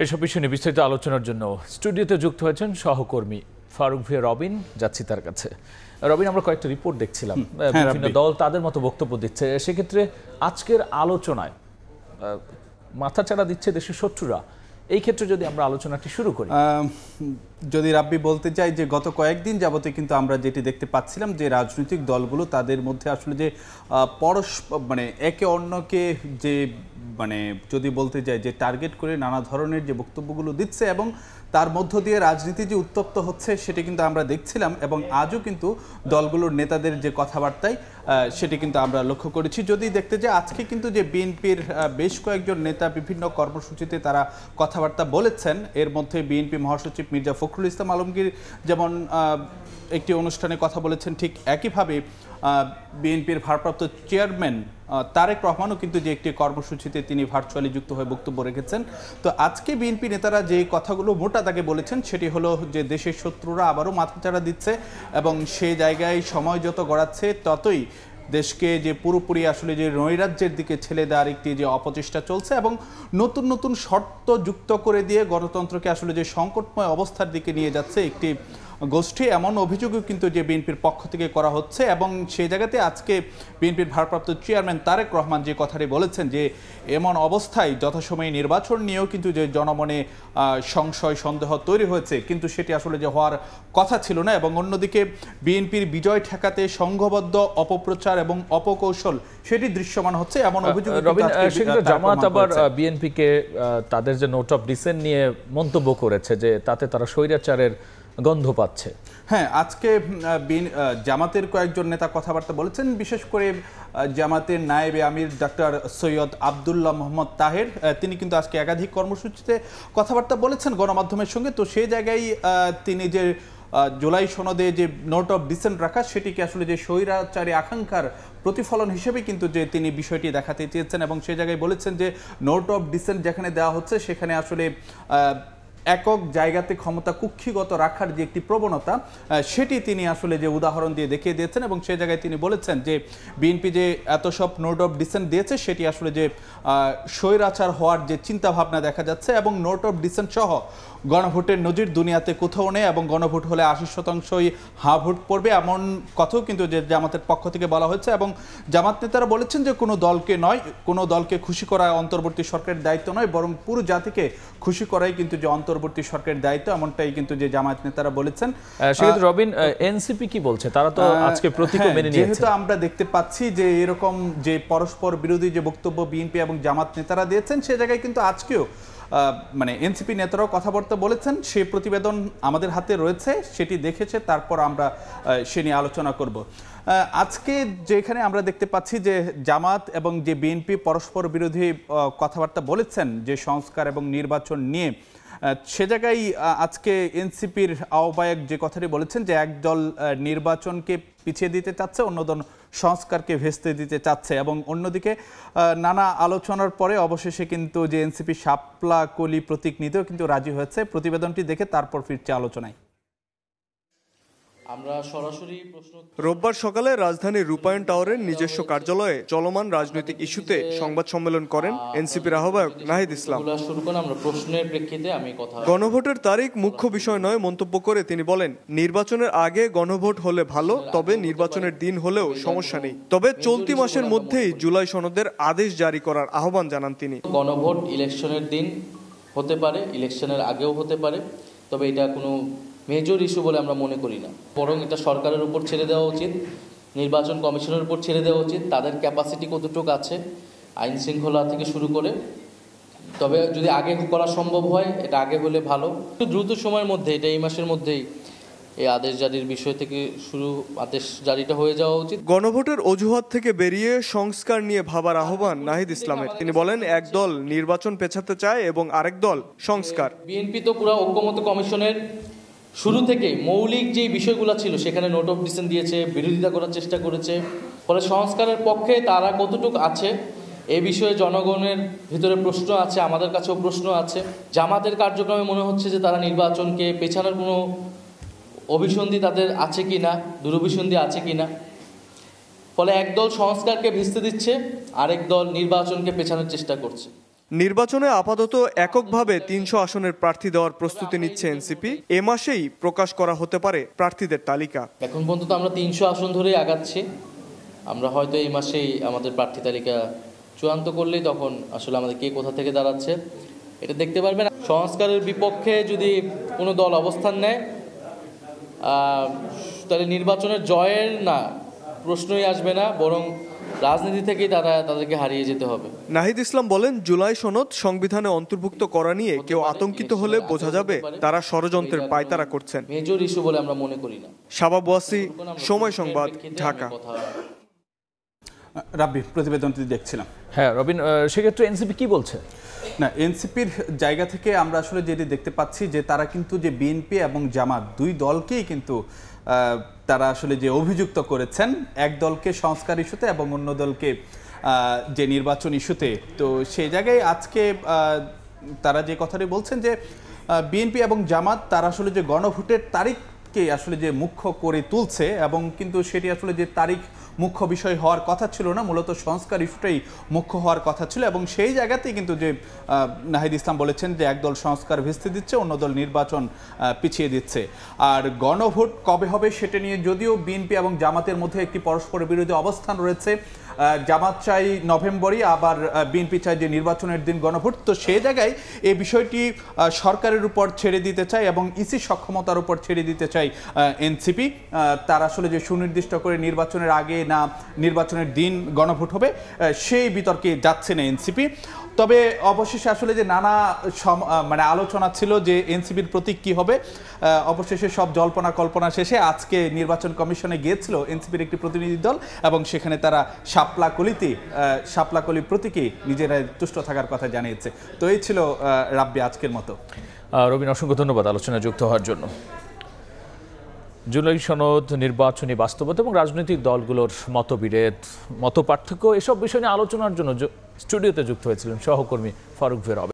এসব বিষয় নিয়ে বিস্তারিত আলোচনার জন্য স্টুডিওতে যুক্ত হয়েছেন সহকর্মী ফারুক ভিয়া রবিন। যাচ্ছি তার কাছে। রবিন, আমরা কয়েকটা রিপোর্ট দেখছিলাম, বিভিন্ন দল তাদের মতো বক্তব্য দিচ্ছে। সেক্ষেত্রে আজকের আলোচনায় মাথাচাড়া দিচ্ছে দেশের শত্রুরা। এই ক্ষেত্রে যদি আমরা আলোচনাটি শুরু করি, যদি রাব্বি বলতে চাই যে গত কয়েকদিন যাবতে কিন্তু আমরা যেটি দেখতে পাচ্ছিলাম যে রাজনৈতিক দলগুলো তাদের মধ্যে আসলে যে একে অন্যকে যে যদি বলতে যাই যে টার্গেট করে নানা ধরনের যে বক্তব্যগুলো দিচ্ছে এবং তার মধ্য দিয়ে রাজনীতি যে উত্তপ্ত হচ্ছে সেটি কিন্তু আমরা দেখছিলাম। এবং আজও কিন্তু দলগুলোর নেতাদের যে কথাবার্তায় সেটি কিন্তু আমরা লক্ষ্য করেছি। যদি দেখতে যাই আজকে কিন্তু যে বিএনপির বেশ কয়েকজন নেতা বিভিন্ন কর্মসূচিতে তারা কথাবার্তা বলেছেন। এর মধ্যে বিএনপি মহাসচিব মির্জা ফখরুল ইসলাম আলমগীর যেমন একটি অনুষ্ঠানে কথা বলেছেন, ঠিক একইভাবে বিএনপির ভারপ্রাপ্ত চেয়ারম্যান তারেক রহমানও কিন্তু যে একটি কর্মসূচিতে তিনি ভার্চুয়ালি যুক্ত হয়ে বক্তব্য রেখেছেন। তো আজকে বিএনপি নেতারা যে কথাগুলো মোটা দাগে বলেছেন সেটি হলো যে দেশের শত্রুরা আবারও মাথাচাড়া দিচ্ছে এবং সেই জায়গায় সময় যত গড়াচ্ছে ততই দেশকে যে পুরোপুরি আসলে যে নৈরাজ্যের দিকে ঠেলে দেওয়ার একটি যে অপচেষ্টা চলছে এবং নতুন নতুন শর্ত যুক্ত করে দিয়ে গণতন্ত্রকে আসলে যে সংকটময় অবস্থার দিকে নিয়ে যাচ্ছে একটি গোষ্ঠী, এমন অভিযোগও কিন্তু যে বিএনপির পক্ষ থেকে করা হচ্ছে। এবং সেই জায়গাতে আজকে বিএনপির ভারপ্রাপ্ত চেয়ারম্যান তারেক রহমান যে কথাটি বলেছেন যে এমন অবস্থায় যথাসময়ে নির্বাচন নিয়েও কিন্তু যে জনমনে সংশয় সন্দেহ তৈরি হয়েছে, কিন্তু সেটি আসলে যে হওয়ার কথা ছিল না। এবং অন্যদিকে বিএনপির বিজয় ঠেকাতে সংঘবদ্ধ অপপ্রচার এবং অপকৌশল সেটি দৃশ্যমান হচ্ছে, এমন অভিযোগ জামাত আবার বিএনপিকে তাদের যে নোট অফ ডিসেন্ট নিয়ে মন্তব্য করেছে যে তাতে তারা স্বৈরাচারের গন্ধ পাচ্ছে। হ্যাঁ, আজকে জামাতের কয়েকজন নেতা কথাবার্তা বলেছেন, বিশেষ করে জামাতের নায়েবে আমির ডক্টর সৈয়দ আবদুল্লাহ মোহাম্মদ তাহের, তিনি কিন্তু আজকে একাধিক কর্মসূচিতে কথাবার্তা বলেছেন গণমাধ্যমের সঙ্গে। তো সেই জায়গায় তিনি যে জুলাই সনদে যে নোট অফ ডিসেন্ট রাখা সেটিকে আসলে যে স্বৈরাচারী আকাঙ্ক্ষার প্রতিফলন হিসেবে কিন্তু যে তিনি বিষয়টি দেখাতে চেয়েছেন এবং সেই জায়গায় বলেছেন যে নোট অফ ডিসেন্ট যেখানে দেওয়া হচ্ছে সেখানে আসলে একক জায়গাতে ক্ষমতা কুক্ষিগত রাখার যে একটি প্রবণতা সেটি তিনি আসলে যে উদাহরণ দিয়ে দেখিয়ে দিয়েছেন। এবং সেই জায়গায় তিনি বলেছেন যে বিএনপি যে এত সব নোট অফ ডিসেন্ট দিয়েছে সেটি আসলে যে স্বৈরাচার হওয়ার যে চিন্তাভাবনা দেখা যাচ্ছে এবং নোট অফ ডিসেন্ট সহ গণভোটের নজির দুনিয়াতে কোথাও নেই এবং গণভোট হলে 80%ই হা ভোট পড়বে, এমন কথাও কিন্তু যে জামাতের পক্ষ থেকে বলা হয়েছে। এবং জামাত নেতারা বলেছেন যে কোনো দলকে নয়, কোনো দলকে খুশি করা অন্তর্বর্তী সরকারের দায়িত্ব নয়, বরং পুরো জাতিকে খুশি করাই কিন্তু যে অন্তর্বর্তী সরকারের দায়িত্ব, এমনটাই কিন্তু যে জামাত নেতারা বলেছেন। সেক্ষেত্রে রবিন, এনসিপি কি বলছে? তারা তো আজকে প্রতীকও মেনে নিয়েছে। যেহেতু আমরা দেখতে পাচ্ছি যে এরকম যে পরস্পর বিরোধী যে বক্তব্য বিএনপি এবং জামাত নেতারা দিয়েছেন, সে জায়গায় কিন্তু আজকেও এনসিপি নেতারাও কথাবার্তা বলেছেন। সেই প্রতিবেদন আমাদের হাতে রয়েছে, সেটি দেখেছে, তারপর আমরা সে নিয়ে আলোচনা করব। আজকে যেখানে আমরা দেখতে পাচ্ছি যে জামাত এবং যে বিএনপি পরস্পর বিরোধী কথাবার্তা বলেছেন যে সংস্কার এবং নির্বাচন নিয়ে, সে জায়গায় আজকে এনসিপির আহ্বায়ক যে কথাটি বলেছেন যে একদল নির্বাচনকে পিছিয়ে দিতে চাচ্ছে, অন্য দল সংস্কারকে ভেস্তে দিতে চাচ্ছে। এবং অন্যদিকে নানা আলোচনার পরে অবশেষে কিন্তু যে এনসিপি শাপলা কলি প্রতীক নিতেও কিন্তু রাজি হয়েছে। প্রতিবেদনটি দেখে তারপর ফিরছে আলোচনায়। আমরা সরাসরি প্রশ্ন রোববার সকালে রাজধানীর রূপায়ণ টাওয়ারের নিজস্ব কার্যালয়ে চলমান রাজনৈতিক ইস্যুতে সংবাদ সম্মেলন করেন এনসিপির আহ্বায়ক নাহিদ ইসলাম। আমরা প্রশ্নের প্রেক্ষিতে আমি কথা গণভোটের তারিখ মুখ্য বিষয় নয় মন্তব্য করে তিনি বলেন, নির্বাচনের আগে গণভোট হলে ভালো, তবে নির্বাচনের দিন হলেও সমস্যা নেই। তবে চলতি মাসের মধ্যেই জুলাই সনদের আদেশ জারি করার আহ্বান জানান তিনি। গণভোট ইলেকশনের দিন হতে পারে, ইলেকশনের আগেও হতে পারে, তবে এটা কোনো মেজর ইস্যু বলে আমরা মনে করি না। বরং এটা সরকারের উপর ছেড়ে দেওয়া উচিত, নির্বাচন কমিশনের উপর ছেড়ে দেওয়া উচিত, তাদের ক্যাপাসিটি কতটুকু আছে আইন শৃঙ্খলা থেকে শুরু করে। তবে যদি আগে করা সম্ভব হয় এটা আগে হলে ভালো, একটু দ্রুত সময়ের মধ্যে, এটা এই মাসের মধ্যেই এই আদেশ জারির বিষয় থেকে শুরু আদেশ জারিটা হয়ে যাওয়া উচিত। গণভোটের অজুহাত থেকে বেরিয়ে সংস্কার নিয়ে ভাবার আহ্বান নাহিদ ইসলামের। তিনি বলেন, একদল নির্বাচন পেছাতে চায় এবং আরেক দল সংস্কার। বিএনপি তো পুরো ঐক্যমত্য কমিশনের শুরু থেকে মৌলিক যে বিষয়গুলো ছিল সেখানে নোট অফ ডিসেন্ট দিয়েছে, বিরোধিতা করার চেষ্টা করেছে। ফলে সংস্কারের পক্ষে তারা কতটুকু আছে এ বিষয়ে জনগণের ভিতরে প্রশ্ন আছে, আমাদের কাছেও প্রশ্ন আছে। জামাতের কার্যক্রমে মনে হচ্ছে যে তারা নির্বাচনকে পেছানোর কোনো অভিসন্ধি তাদের আছে কিনা, দুরভিসন্ধি আছে কিনা। ফলে একদল সংস্কারকে ভিস্তে দিচ্ছে, আরেক দল নির্বাচনকে পেছানোর চেষ্টা করছে। নির্বাচনে আপাতত এককভাবে 300 আসনের প্রার্থী দেওয়ার প্রস্তুতি নিচ্ছে এনসিপি। এ মাসেই প্রকাশ করা হতে পারে প্রার্থীদের তালিকা। এখন পর্যন্ত আমরা 300 আসন ধরেই আগাচ্ছি। আমরা হয়তো এই মাসেই আমাদের প্রার্থী তালিকা চূড়ান্ত করলেই তখন আসলে আমাদের কে কোথা থেকে দাঁড়াচ্ছে এটা দেখতে পারবেন। সংস্কারের বিপক্ষে যদি কোনো দল অবস্থান নেয় তাহলে নির্বাচনের জয়ের না প্রশ্নই আসবে না, বরং রাজনীতি থেকেই তাদেরকে হারিয়ে যেতে হবে। নাহিদ ইসলাম বলেন, জুলাই সনদ সংবিধানে অন্তর্ভুক্ত করা নিয়ে কেউ আতঙ্কিত হলে বোঝা যাবে তারা ষড়যন্ত্রের পায়তারা করছেন। মেজর ইস্যু বলে আমরা মনে করি না। শাবাব ওয়াসি, সময় সংবাদ, ঢাকা। রাব্বি, প্রতিবেদনটি দেখছিলাম। হ্যাঁ রবিন, সেক্ষেত্রে এনসিপি কি বলছে? না, এনসিপির জায়গা থেকে আমরা আসলে যেটি দেখতে পাচ্ছি যে তারা কিন্তু যে বিএনপি এবং জামাত দুই দলকেই কিন্তু তারা আসলে যে অভিযুক্ত করেছেন, এক দলকে সংস্কার ইস্যুতে এবং অন্য দলকে যে নির্বাচন ইস্যুতে। তো সেই জায়গায় আজকে তারা যে কথাটি বলছেন যে বিএনপি এবং জামাত তারা আসলে যে গণভোটের তারিখকে আসলে যে মুখ্য করে তুলছে, এবং কিন্তু সেটি আসলে যে তারিখ মুখ্য বিষয় হওয়ার কথা ছিল না, মূলত সংস্কার ইস্যুটাই মুখ্য হওয়ার কথা ছিল। এবং সেই জায়গাতেই কিন্তু যে নাহিদ ইসলাম বলেছেন যে একদল সংস্কার ভেস্তে দিচ্ছে, অন্য দল নির্বাচন পিছিয়ে দিচ্ছে। আর গণভোট কবে হবে সেটা নিয়ে যদিও বিএনপি এবং জামাতের মধ্যে একটি পরস্পর বিরোধী অবস্থান রয়েছে। জামাত চাই নভেম্বরই, আবার বিএনপি চাই যে নির্বাচনের দিন গণভোট। তো সেই জায়গায় এই বিষয়টি সরকারের উপর ছেড়ে দিতে চায় এবং ইসি সক্ষমতার উপর ছেড়ে দিতে চায় এনসিপি। তারা আসলে যে সুনির্দিষ্ট করে নির্বাচনের আগে না নির্বাচনের দিন গণভোট হবে সেই বিতর্কে যাচ্ছে না এনসিপি। তবে অবশেষে আসলে যে নানা মানে আলোচনা ছিল যে এনসিপির প্রতীক কী হবে, অবশেষে সব জল্পনা কল্পনা শেষে আজকে নির্বাচন কমিশনে গিয়েছিল এনসিপির একটি প্রতিনিধি দল, এবং সেখানে তারা শাপলাকলি প্রতীকে নিজেরা তুষ্ট থাকার কথা জানিয়েছে। তো এই ছিল রাব্বি আজকের মতো। রবিন, অসংখ্য ধন্যবাদ আলোচনায় যুক্ত হওয়ার জন্য। জুলাই সনদ, নির্বাচনী বাস্তবতা এবং রাজনৈতিক দলগুলোর মতবিরোধ, মতপার্থক্য, এসব বিষয় নিয়ে আলোচনার জন্য স্টুডিওতে যুক্ত হয়েছিলেন সহকর্মী ফারুক রবিন।